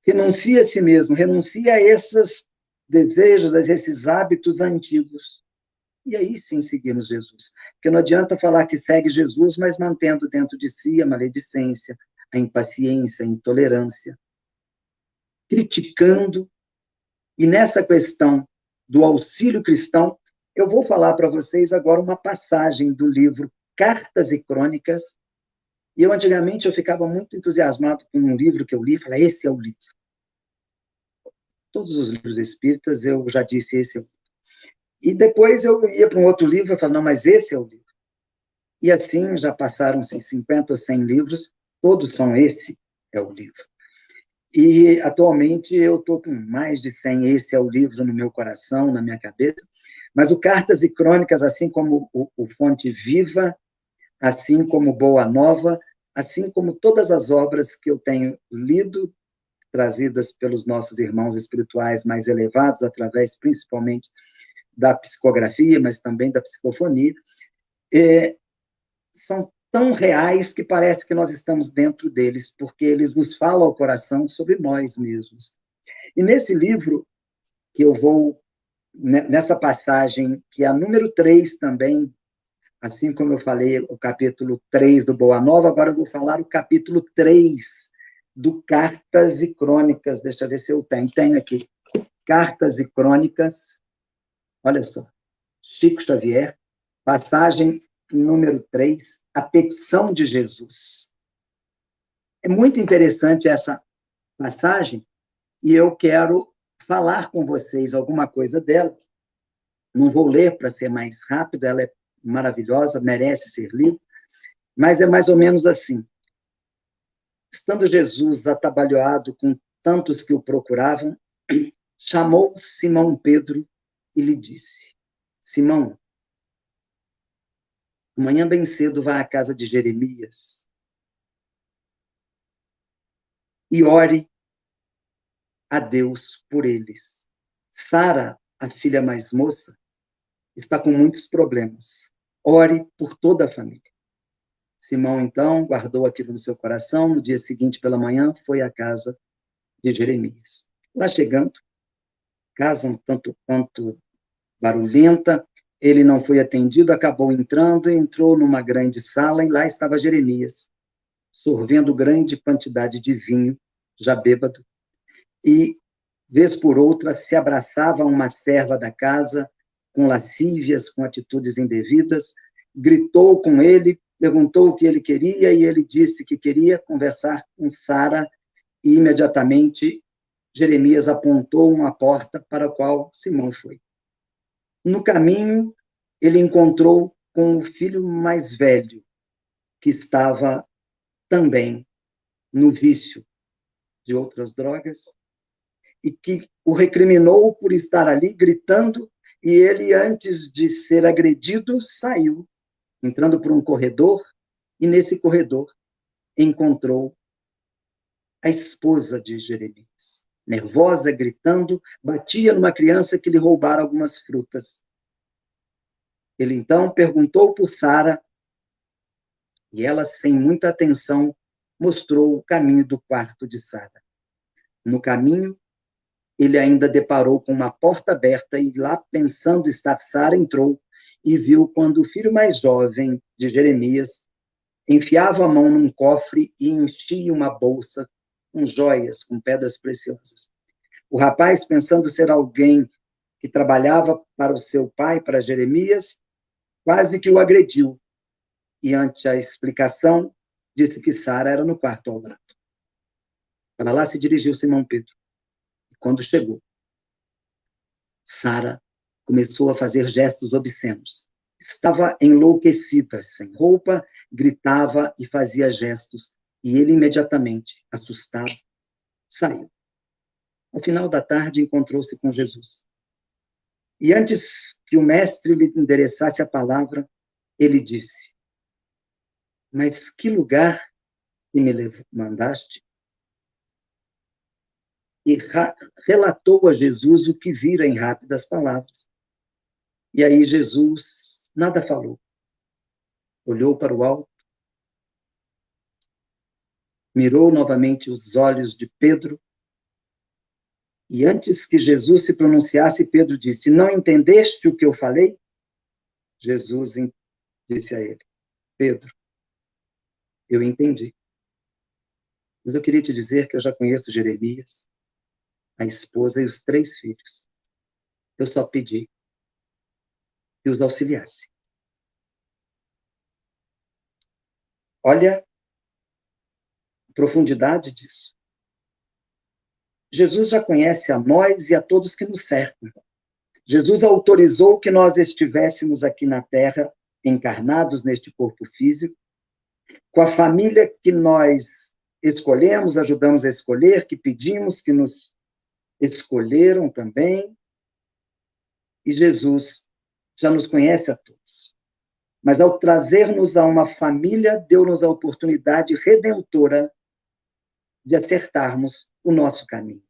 Renuncia a si mesmo, renuncia a esses desejos, a esses hábitos antigos. E aí sim seguimos Jesus. Porque não adianta falar que segue Jesus, mas mantendo dentro de si a maledicência, a impaciência, a intolerância, criticando. E nessa questão do auxílio cristão, eu vou falar para vocês agora uma passagem do livro Cartas e Crônicas. E antigamente, eu ficava muito entusiasmado com um livro que eu li, e falei, esse é o livro. Todos os livros espíritas, eu já disse, esse é o livro. E depois eu ia para um outro livro e falava, não, mas esse é o livro. E assim, já passaram-se 50 ou 100 livros, todos são esse é o livro. E, atualmente, eu estou com mais de 100, esse é o livro no meu coração, na minha cabeça, mas o Cartas e Crônicas, assim como o Fonte Viva, assim como Boa Nova, assim como todas as obras que eu tenho lido, trazidas pelos nossos irmãos espirituais mais elevados, através, principalmente, da psicografia, mas também da psicofonia, são tão reais que parece que nós estamos dentro deles, porque eles nos falam ao coração sobre nós mesmos. E nesse livro, que eu vou, nessa passagem, que é a número 3 também, assim como eu falei o capítulo 3 do Boa Nova, agora eu vou falar o capítulo 3 do Cartas e Crônicas. Deixa eu ver se eu tenho. Tenho aqui. Cartas e Crônicas. Olha só. Chico Xavier, passagem número 3, a petição de Jesus. É muito interessante essa passagem e eu quero falar com vocês alguma coisa dela. Não vou ler para ser mais rápido, ela é maravilhosa, merece ser lida, mas é mais ou menos assim. Estando Jesus atabalhoado com tantos que o procuravam, chamou Simão Pedro e lhe disse, Simão, amanhã bem cedo vá à casa de Jeremias e ore a Deus por eles. Sara, a filha mais moça, está com muitos problemas. ore por toda a família. Simão, então, guardou aquilo no seu coração. No dia seguinte, pela manhã, foi à casa de Jeremias. Lá chegando, casa um tanto quanto barulhenta, ele não foi atendido, acabou entrando, entrou numa grande sala e lá estava Jeremias, sorvendo grande quantidade de vinho, já bêbado, e, vez por outra, se abraçava a uma serva da casa, com lascívias, com atitudes indevidas, gritou com ele, perguntou o que ele queria, e ele disse que queria conversar com Sara, e imediatamente Jeremias apontou uma porta para a qual Simão foi. No caminho, ele encontrou com o filho mais velho, que estava também no vício de outras drogas, e que o recriminou por estar ali gritando, e ele, antes de ser agredido, saiu, entrando por um corredor, e nesse corredor encontrou a esposa de Jeremias, nervosa, gritando, batia numa criança que lhe roubara algumas frutas. Ele então perguntou por Sara, e ela, sem muita atenção, mostrou o caminho do quarto de Sara. No caminho, ele ainda deparou com uma porta aberta e lá, pensando estar Sara, entrou e viu quando o filho mais jovem de Jeremias enfiava a mão num cofre e enchia uma bolsa com joias, com pedras preciosas. O rapaz, pensando ser alguém que trabalhava para o seu pai, para Jeremias, quase que o agrediu. E, ante a explicação, disse que Sara era no quarto ao lado. Para lá se dirigiu Simão Pedro. E quando chegou, Sara começou a fazer gestos obscenos. Estava enlouquecida, sem roupa, gritava e fazia gestos. E ele, imediatamente, assustado, saiu. Ao final da tarde, encontrou-se com Jesus. E antes que o mestre lhe endereçasse a palavra, ele disse: mas que lugar que me mandaste? E relatou a Jesus o que vira em rápidas palavras. E aí Jesus nada falou. Olhou para o alto, mirou novamente os olhos de Pedro, e antes que Jesus se pronunciasse, Pedro disse: não entendeste o que eu falei? Jesus disse a ele: Pedro, eu entendi. Mas eu queria te dizer que eu já conheço Jeremias, a esposa e os 3 filhos. Eu só pedi que os auxiliasse. Olha a profundidade disso. Jesus já conhece a nós e a todos que nos cercam. Jesus autorizou que nós estivéssemos aqui na Terra, encarnados neste corpo físico, com a família que nós escolhemos, ajudamos a escolher, que pedimos, que nos escolheram também. E Jesus já nos conhece a todos. Mas ao trazer-nos a uma família, deu-nos a oportunidade redentora de acertarmos o nosso caminho.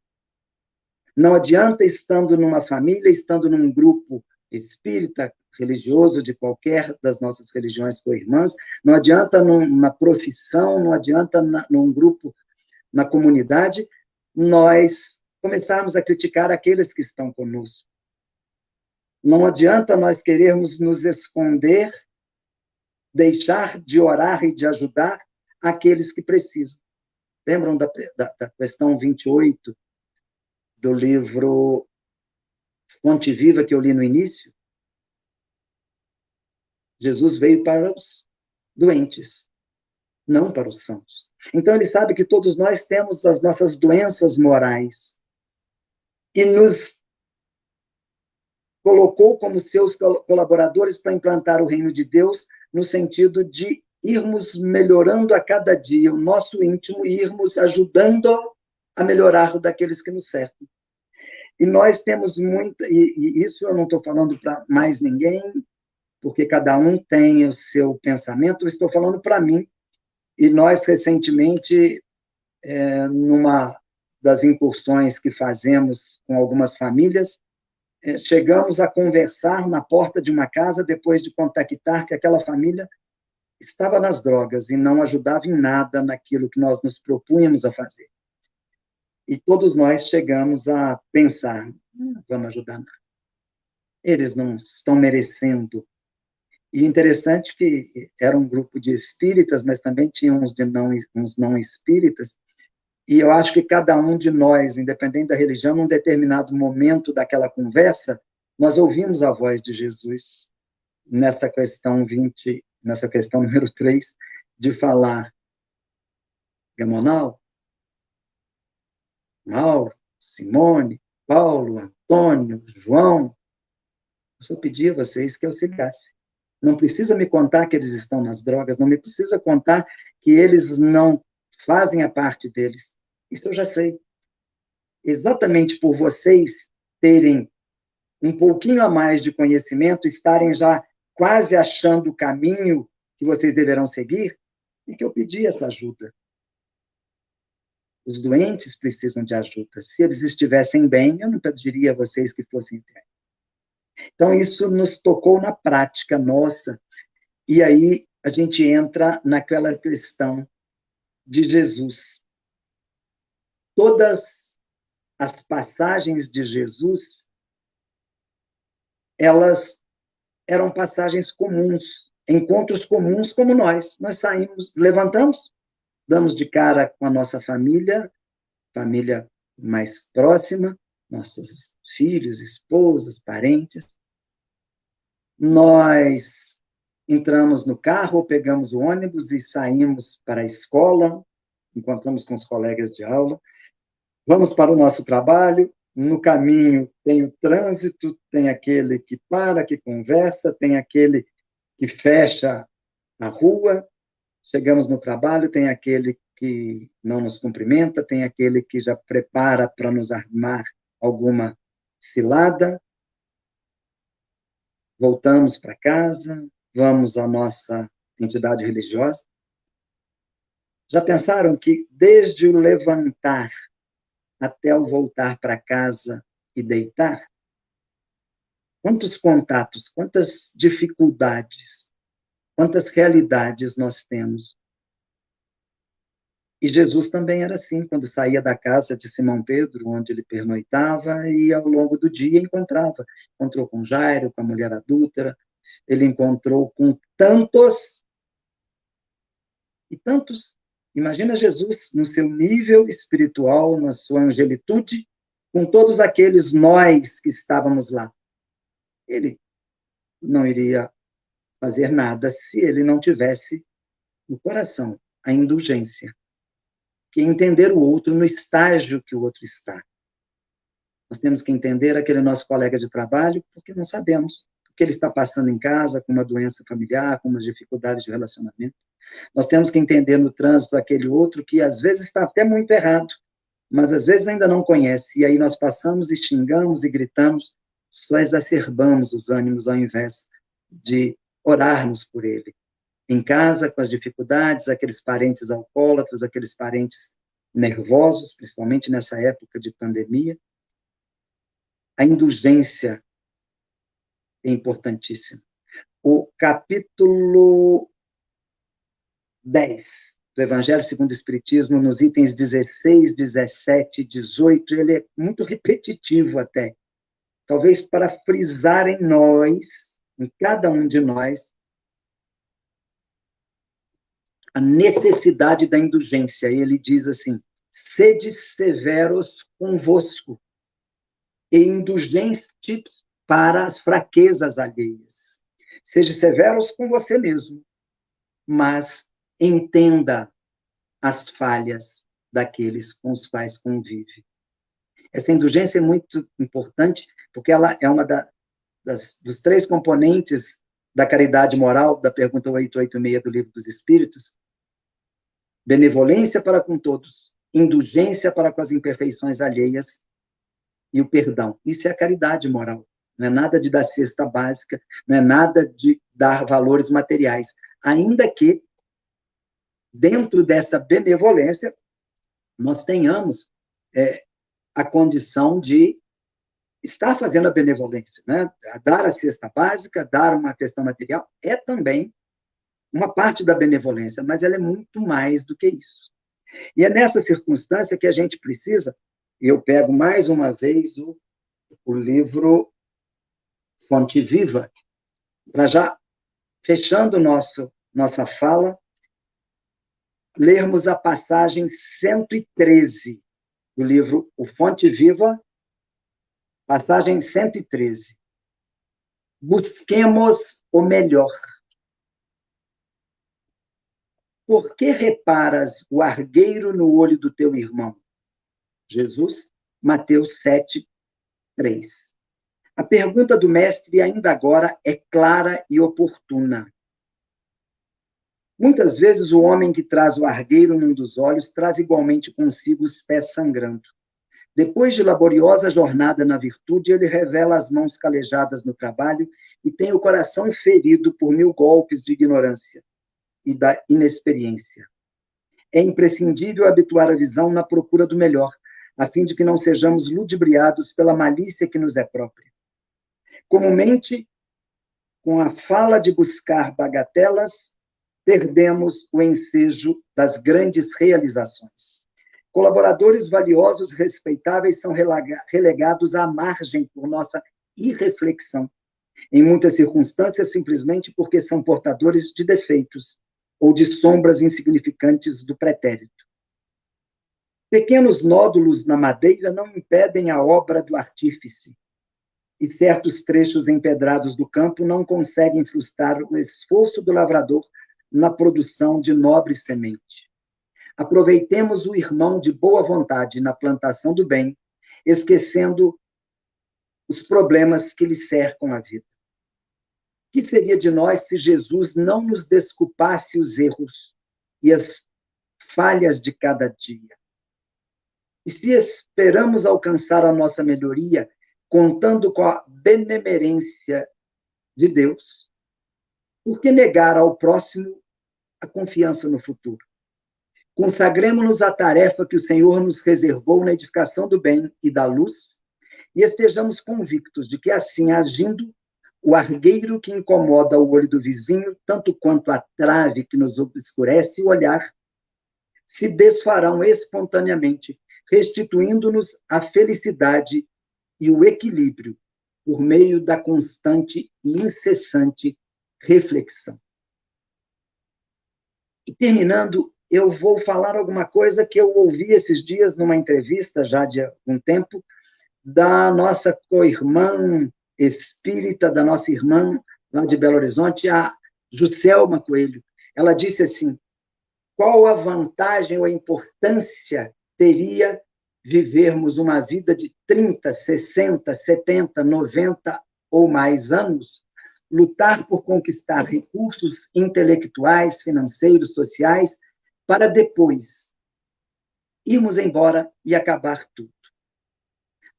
Não adianta, estando numa família, estando num grupo espírita, religioso, de qualquer das nossas religiões co-irmãs, não adianta numa profissão, não adianta num grupo, na comunidade, nós começarmos a criticar aqueles que estão conosco. Não adianta nós querermos nos esconder, deixar de orar e de ajudar aqueles que precisam. Lembram da questão 28 do livro Fonte Viva, que eu li no início? Jesus veio para os doentes, não para os sãos. Então, ele sabe que todos nós temos as nossas doenças morais e nos colocou como seus colaboradores para implantar o reino de Deus, no sentido de irmos melhorando a cada dia o nosso íntimo e irmos ajudando a melhorar o daqueles que nos cercam. E nós temos muita, e isso eu não estou falando para mais ninguém, porque cada um tem o seu pensamento, eu estou falando para mim. E nós, recentemente, numa das incursões que fazemos com algumas famílias, chegamos a conversar na porta de uma casa depois de contactar que aquela família estava nas drogas e não ajudava em nada naquilo que nós nos propunhamos a fazer. E todos nós chegamos a pensar, vamos ajudar. Eles não estão merecendo. E interessante que era um grupo de espíritas, mas também tinha uns não espíritas, e eu acho que cada um de nós, independente da religião, num determinado momento daquela conversa, nós ouvimos a voz de Jesus nessa questão nessa questão número 3, de falar, Gamonal, Mauro, Simone, Paulo, Antônio, João, eu só pedi a vocês que auxiliassem. Não precisa me contar que eles estão nas drogas, não me precisa contar que eles não fazem a parte deles. Isso eu já sei. Exatamente por vocês terem um pouquinho a mais de conhecimento, estarem já quase achando o caminho que vocês deverão seguir, e que eu pedi essa ajuda. Os doentes precisam de ajuda. Se eles estivessem bem, eu não pediria a vocês que fossem bem. Então, isso nos tocou na prática nossa, e aí a gente entra naquela questão de Jesus. Todas as passagens de Jesus, elas eram passagens comuns, encontros comuns como nós. Nós saímos, levantamos, damos de cara com a nossa família mais próxima, nossos filhos, esposas, parentes. Nós entramos no carro, pegamos o ônibus e saímos para a escola, encontramos com os colegas de aula, vamos para o nosso trabalho, no caminho tem o trânsito, tem aquele que para, que conversa, tem aquele que fecha a rua, chegamos no trabalho, tem aquele que não nos cumprimenta, tem aquele que já prepara para nos armar alguma cilada, voltamos para casa, vamos à nossa entidade religiosa. Já pensaram que desde o levantar até o voltar para casa e deitar, quantos contatos, quantas dificuldades, quantas realidades nós temos? E Jesus também era assim, quando saía da casa de Simão Pedro, onde ele pernoitava, e ao longo do dia encontrou com Jairo, com a mulher adúltera, ele encontrou com tantos e tantos. Imagina Jesus no seu nível espiritual, na sua angelitude, com todos aqueles nós que estávamos lá. Ele não iria fazer nada se ele não tivesse no coração a indulgência, que é entender o outro no estágio que o outro está. Nós temos que entender aquele nosso colega de trabalho, porque não sabemos o que ele está passando em casa, com uma doença familiar, com umas dificuldades de relacionamento. Nós temos que entender no trânsito aquele outro que às vezes está até muito errado, mas às vezes ainda não conhece, e aí nós passamos e xingamos e gritamos, só exacerbamos os ânimos ao invés de orarmos por ele. Em casa, com as dificuldades, aqueles parentes alcoólatras, aqueles parentes nervosos, principalmente nessa época de pandemia. A indulgência é importantíssima. O capítulo 10 do Evangelho segundo o Espiritismo, nos itens 16, 17 e 18, ele é muito repetitivo até. Talvez para frisar em nós, em cada um de nós, a necessidade da indulgência. Ele diz assim, sede severos convosco e indulgentes para as fraquezas alheias. Seja severos com você mesmo, mas entenda as falhas daqueles com os quais convive. Essa indulgência é muito importante, porque ela é uma dos 3 componentes da caridade moral, da pergunta 886 do Livro dos Espíritos. Benevolência para com todos, indulgência para com as imperfeições alheias e o perdão. Isso é a caridade moral. Não é nada de dar cesta básica, não é nada de dar valores materiais. Ainda que, dentro dessa benevolência, nós tenhamos a condição de está fazendo a benevolência, né? Dar a cesta básica, dar uma questão material, é também uma parte da benevolência, mas ela é muito mais do que isso. E é nessa circunstância que a gente precisa, e eu pego mais uma vez o livro Fonte Viva, para já, fechando nossa fala, lermos a passagem 113 do livro O Fonte Viva, passagem 113. Busquemos o melhor. Por que reparas o argueiro no olho do teu irmão? Jesus, Mateus 7, 3. A pergunta do mestre ainda agora é clara e oportuna. Muitas vezes o homem que traz o argueiro num dos olhos traz igualmente consigo os pés sangrando. Depois de laboriosa jornada na virtude, ele revela as mãos calejadas no trabalho e tem o coração ferido por 1000 golpes de ignorância e da inexperiência. É imprescindível habituar a visão na procura do melhor, a fim de que não sejamos ludibriados pela malícia que nos é própria. Comumente, com a fala de buscar bagatelas, perdemos o ensejo das grandes realizações. Colaboradores valiosos e respeitáveis são relegados à margem por nossa irreflexão, em muitas circunstâncias simplesmente porque são portadores de defeitos ou de sombras insignificantes do pretérito. Pequenos nódulos na madeira não impedem a obra do artífice, e certos trechos empedrados do campo não conseguem frustrar o esforço do lavrador na produção de nobre semente. Aproveitemos o irmão de boa vontade na plantação do bem, esquecendo os problemas que lhe cercam a vida. O que seria de nós se Jesus não nos desculpasse os erros e as falhas de cada dia? E se esperamos alcançar a nossa melhoria contando com a benemerência de Deus, por que negar ao próximo a confiança no futuro? Consagremos-nos à tarefa que o Senhor nos reservou na edificação do bem e da luz e estejamos convictos de que, assim agindo, o argueiro que incomoda o olho do vizinho, tanto quanto a trave que nos obscurece o olhar, se desfarão espontaneamente, restituindo-nos a felicidade e o equilíbrio por meio da constante e incessante reflexão. E terminando, eu vou falar alguma coisa que eu ouvi esses dias numa entrevista, já de algum tempo, da nossa co-irmã espírita, da nossa irmã lá de Belo Horizonte, a Juscelma Coelho. Ela disse assim: qual a vantagem ou a importância teria vivermos uma vida de 30, 60, 70, 90 ou mais anos, lutar por conquistar recursos intelectuais, financeiros, sociais, para depois irmos embora e acabar tudo.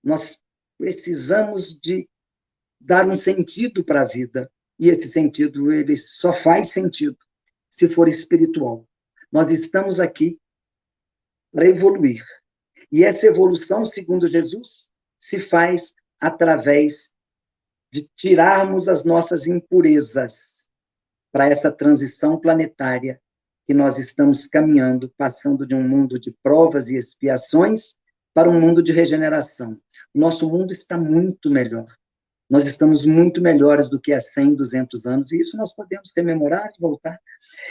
Nós precisamos de dar um sentido para a vida, e esse sentido ele só faz sentido se for espiritual. Nós estamos aqui para evoluir. E essa evolução, segundo Jesus, se faz através de tirarmos as nossas impurezas para essa transição planetária que nós estamos caminhando, passando de um mundo de provas e expiações para um mundo de regeneração. O nosso mundo está muito melhor. Nós estamos muito melhores do que há 100, 200 anos, e isso nós podemos rememorar e voltar.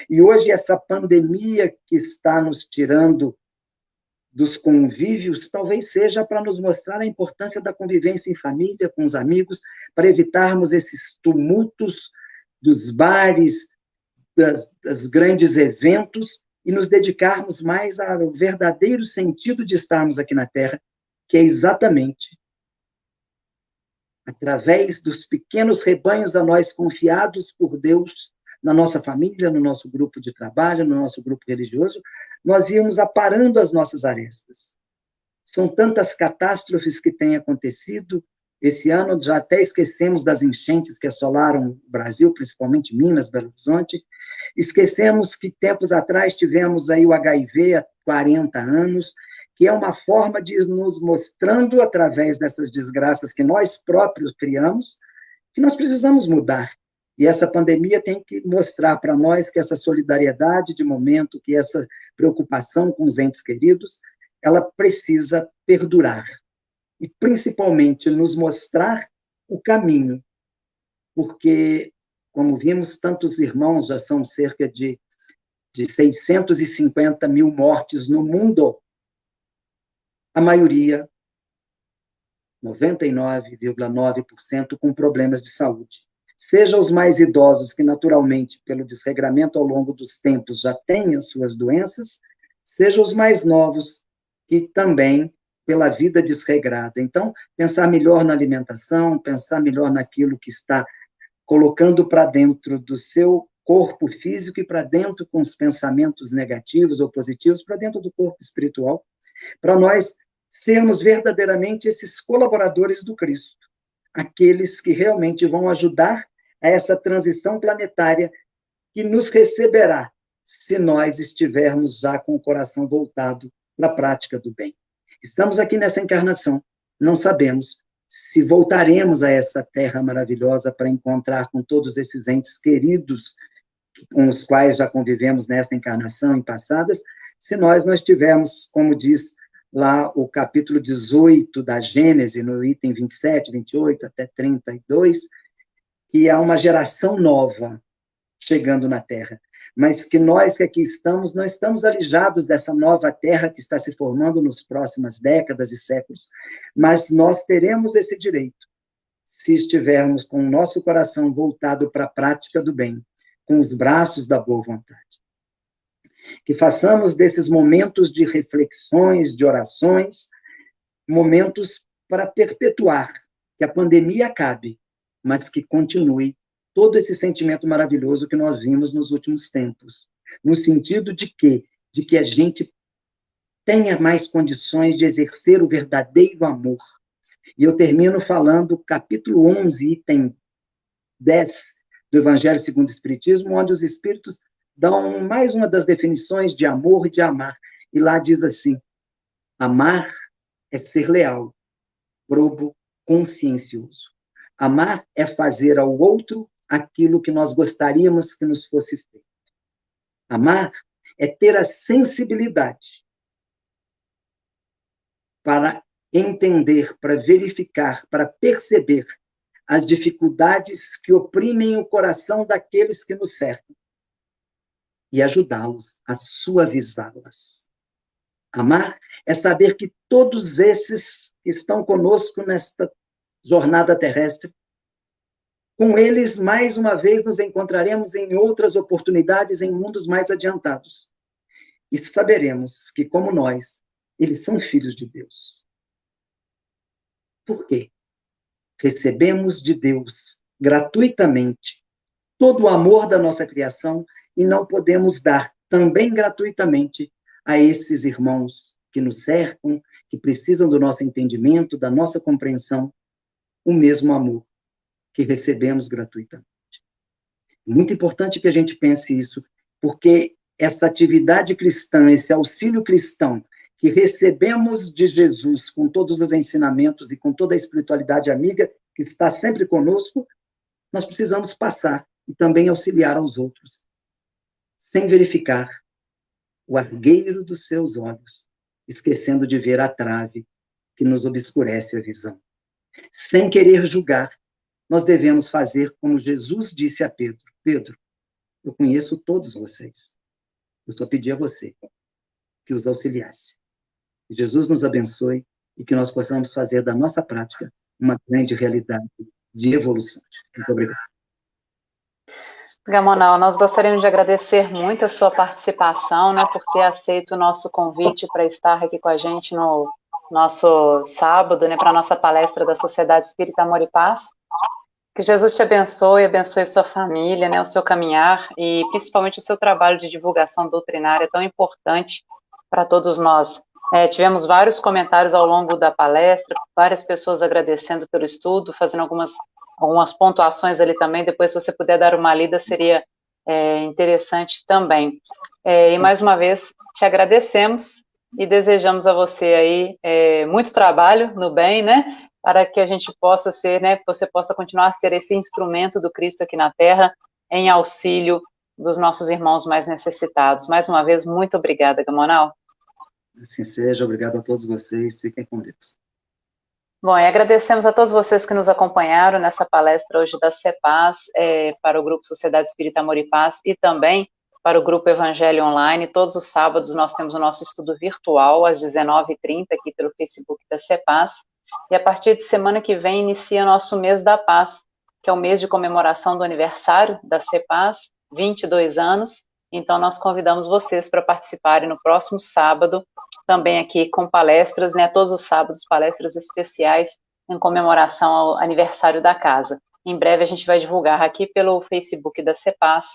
E hoje essa pandemia que está nos tirando dos convívios, talvez seja para nos mostrar a importância da convivência em família, com os amigos, para evitarmos esses tumultos dos bares, das grandes eventos, e nos dedicarmos mais ao verdadeiro sentido de estarmos aqui na Terra, que é exatamente através dos pequenos rebanhos a nós confiados por Deus, na nossa família, no nosso grupo de trabalho, no nosso grupo religioso, nós íamos aparando as nossas arestas. São tantas catástrofes que têm acontecido. Esse ano já até esquecemos das enchentes que assolaram o Brasil, principalmente Minas, Belo Horizonte. Esquecemos que tempos atrás tivemos aí o HIV há 40 anos, que é uma forma de nos mostrando, através dessas desgraças que nós próprios criamos, que nós precisamos mudar. E essa pandemia tem que mostrar para nós que essa solidariedade de momento, que essa preocupação com os entes queridos, ela precisa perdurar. E, principalmente, nos mostrar o caminho. Porque, como vimos, tantos irmãos, já são cerca de 650 mil mortes no mundo, a maioria, 99,9%, com problemas de saúde. Seja os mais idosos, que naturalmente, pelo desregramento ao longo dos tempos, já têm as suas doenças, seja os mais novos, que também, pela vida desregrada. Então, pensar melhor na alimentação, pensar melhor naquilo que está colocando para dentro do seu corpo físico e para dentro com os pensamentos negativos ou positivos, para dentro do corpo espiritual, para nós sermos verdadeiramente esses colaboradores do Cristo, aqueles que realmente vão ajudar a essa transição planetária que nos receberá se nós estivermos já com o coração voltado para a prática do bem. Estamos aqui nessa encarnação, não sabemos se voltaremos a essa terra maravilhosa para encontrar com todos esses entes queridos com os quais já convivemos nesta encarnação em passadas, se nós não estivermos, como diz lá o capítulo 18 da Gênese, no item 27, 28 até 32, que há uma geração nova chegando na Terra, mas que nós que aqui estamos, não estamos alijados dessa nova Terra que está se formando nas próximas décadas e séculos, mas nós teremos esse direito, se estivermos com o nosso coração voltado para a prática do bem, com os braços da boa vontade. Que façamos desses momentos de reflexões, de orações, momentos para perpetuar, que a pandemia acabe, mas que continue todo esse sentimento maravilhoso que nós vimos nos últimos tempos, no sentido de que a gente tenha mais condições de exercer o verdadeiro amor. E eu termino falando capítulo 11, item 10 do Evangelho segundo o Espiritismo, onde os Espíritos dão mais uma das definições de amor e de amar. E lá diz assim: amar é ser leal, probo, consciencioso. Amar é fazer ao outro aquilo que nós gostaríamos que nos fosse feito. Amar é ter a sensibilidade para entender, para verificar, para perceber as dificuldades que oprimem o coração daqueles que nos cercam e ajudá-los a suavizá-las. Amar é saber que todos esses que estão conosco nesta jornada terrestre, com eles, mais uma vez, nos encontraremos em outras oportunidades em mundos mais adiantados. E saberemos que, como nós, eles são filhos de Deus. Por quê? Recebemos de Deus, gratuitamente, todo o amor da nossa criação e não podemos dar também gratuitamente a esses irmãos que nos cercam, que precisam do nosso entendimento, da nossa compreensão, o mesmo amor que recebemos gratuitamente. Muito importante que a gente pense isso, porque essa atividade cristã, esse auxílio cristão que recebemos de Jesus com todos os ensinamentos e com toda a espiritualidade amiga que está sempre conosco, nós precisamos passar e também auxiliar aos outros, sem verificar o argueiro dos seus olhos, esquecendo de ver a trave que nos obscurece a visão. Sem querer julgar, nós devemos fazer como Jesus disse a Pedro: Pedro, eu conheço todos vocês, eu só pedi a você que os auxiliasse. Que Jesus nos abençoe e que nós possamos fazer da nossa prática uma grande realidade de evolução. Muito obrigado. Gamonal, nós gostaríamos de agradecer muito a sua participação, né, por ter aceito o nosso convite para estar aqui com a gente no nosso sábado, né, para a nossa palestra da Sociedade Espírita Amor e Paz. Que Jesus te abençoe sua família, né, o seu caminhar e principalmente o seu trabalho de divulgação doutrinária tão importante para todos nós. Tivemos vários comentários ao longo da palestra, várias pessoas agradecendo pelo estudo, fazendo algumas pontuações ali também. Depois, se você puder dar uma lida, seria interessante também. E mais uma vez, te agradecemos e desejamos a você aí muito trabalho no bem, né? Para que a gente possa ser, né? Você possa continuar a ser esse instrumento do Cristo aqui na Terra, em auxílio dos nossos irmãos mais necessitados. Mais uma vez, muito obrigada, Gamonal. Assim seja, obrigado a todos vocês, fiquem com Deus. Bom, e agradecemos a todos vocês que nos acompanharam nessa palestra hoje da CEPAS, para o Grupo Sociedade Espírita Amor e Paz, e também para o Grupo Evangelho Online. Todos os sábados nós temos o nosso estudo virtual, às 19h30, aqui pelo Facebook da CEPAS, e a partir de semana que vem inicia nosso mês da paz, que é o mês de comemoração do aniversário da CEPAS, 22 anos, então nós convidamos vocês para participarem no próximo sábado, também aqui com palestras, né, todos os sábados, palestras especiais em comemoração ao aniversário da casa. Em breve a gente vai divulgar aqui pelo Facebook da CEPAS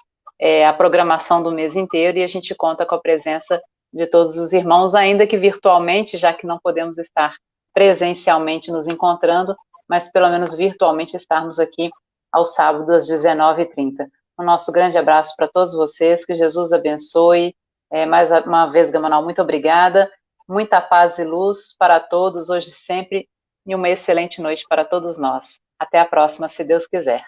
a programação do mês inteiro e a gente conta com a presença de todos os irmãos, ainda que virtualmente, já que não podemos estar presencialmente nos encontrando, mas pelo menos virtualmente estarmos aqui aos sábados às 19h30. O nosso grande abraço para todos vocês, que Jesus abençoe. Mais uma vez, Gamanal, muito obrigada. Muita paz e luz para todos, hoje e sempre, e uma excelente noite para todos nós. Até a próxima, se Deus quiser.